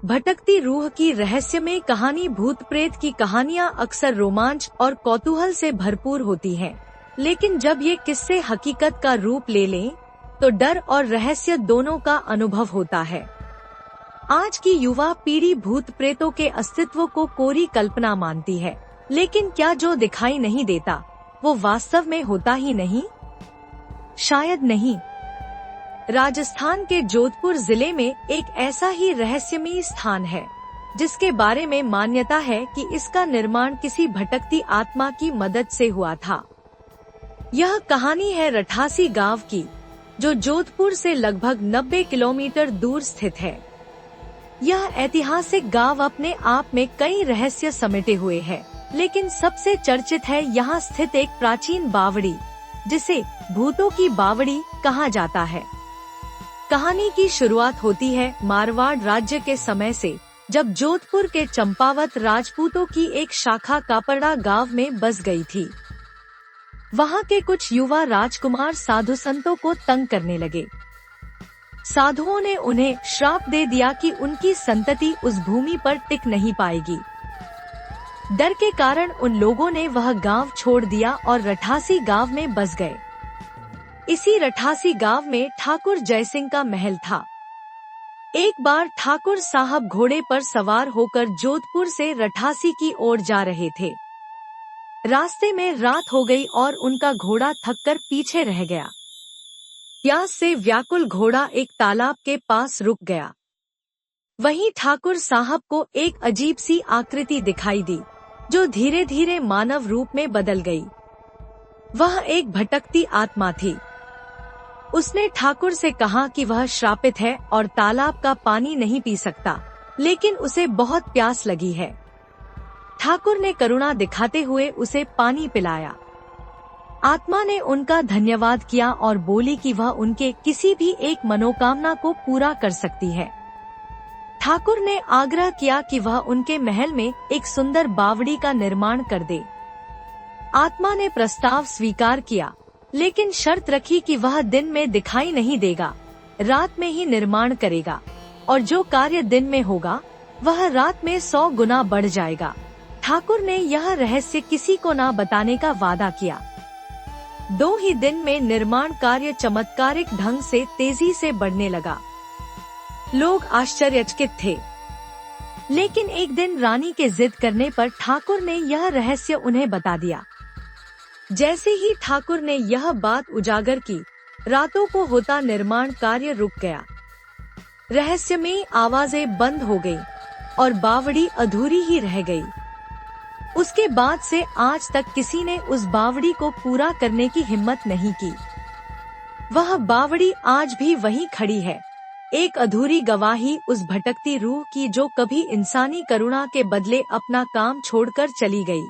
भटकती रूह की रहस्यमय कहानी। भूत प्रेत की कहानियाँ अक्सर रोमांच और कौतूहल से भरपूर होती हैं, लेकिन जब ये किस्से हकीकत का रूप ले लें, तो डर और रहस्य दोनों का अनुभव होता है। आज की युवा पीढ़ी भूत प्रेतों के अस्तित्व को कोरी कल्पना मानती है, लेकिन क्या जो दिखाई नहीं देता वो वास्तव में होता ही नहीं? शायद नहीं। राजस्थान के जोधपुर जिले में एक ऐसा ही रहस्यमयी स्थान है, जिसके बारे में मान्यता है कि इसका निर्माण किसी भटकती आत्मा की मदद से हुआ था। यह कहानी है रठासी गांव की, जो जोधपुर से लगभग 90 किलोमीटर दूर स्थित है। यह ऐतिहासिक गांव अपने आप में कई रहस्य समेटे हुए है, लेकिन सबसे चर्चित है यहाँ स्थित एक प्राचीन बावड़ी, जिसे भूतों की बावड़ी कहा जाता है। कहानी की शुरुआत होती है मारवाड़ राज्य के समय से, जब जोधपुर के चंपावत राजपूतों की एक शाखा कापड़ा गांव में बस गई थी। वहां के कुछ युवा राजकुमार साधु संतों को तंग करने लगे। साधुओं ने उन्हें श्राप दे दिया कि उनकी संतति उस भूमि पर टिक नहीं पाएगी। डर के कारण उन लोगों ने वह गांव छोड़ दिया और रठासी गांव में बस गए। इसी रठासी गांव में ठाकुर जयसिंह का महल था। एक बार ठाकुर साहब घोड़े पर सवार होकर जोधपुर से रठासी की ओर जा रहे थे। रास्ते में रात हो गई और उनका घोड़ा थककर पीछे रह गया। प्यास से व्याकुल घोड़ा एक तालाब के पास रुक गया। वहीं ठाकुर साहब को एक अजीब सी आकृति दिखाई दी, जो धीरे धीरे मानव रूप में बदल गई। वह एक भटकती आत्मा थी। उसने ठाकुर से कहा कि वह श्रापित है और तालाब का पानी नहीं पी सकता, लेकिन उसे बहुत प्यास लगी है। ठाकुर ने करुणा दिखाते हुए उसे पानी पिलाया। आत्मा ने उनका धन्यवाद किया और बोली कि वह उनके किसी भी एक मनोकामना को पूरा कर सकती है। ठाकुर ने आग्रह किया कि वह उनके महल में एक सुंदर बावड़ी का निर्माण कर दे। आत्मा ने प्रस्ताव स्वीकार किया, लेकिन शर्त रखी कि वह दिन में दिखाई नहीं देगा, रात में ही निर्माण करेगा, और जो कार्य दिन में होगा वह रात में 100 गुना बढ़ जाएगा। ठाकुर ने यह रहस्य किसी को न बताने का वादा किया। 2 ही दिन में निर्माण कार्य चमत्कारिक ढंग से तेजी से बढ़ने लगा। लोग आश्चर्यचकित थे, लेकिन एक दिन रानी के जिद करने पर ठाकुर ने यह रहस्य उन्हें बता दिया। जैसे ही ठाकुर ने यह बात उजागर की, रातों को होता निर्माण कार्य रुक गया। रहस्यमयी आवाजें बंद हो गई और बावड़ी अधूरी ही रह गई। उसके बाद से आज तक किसी ने उस बावड़ी को पूरा करने की हिम्मत नहीं की। वह बावड़ी आज भी वहीं खड़ी है, एक अधूरी गवाही उस भटकती रूह की, जो कभी इंसानी करुणा के बदले अपना काम छोड़कर चली गई।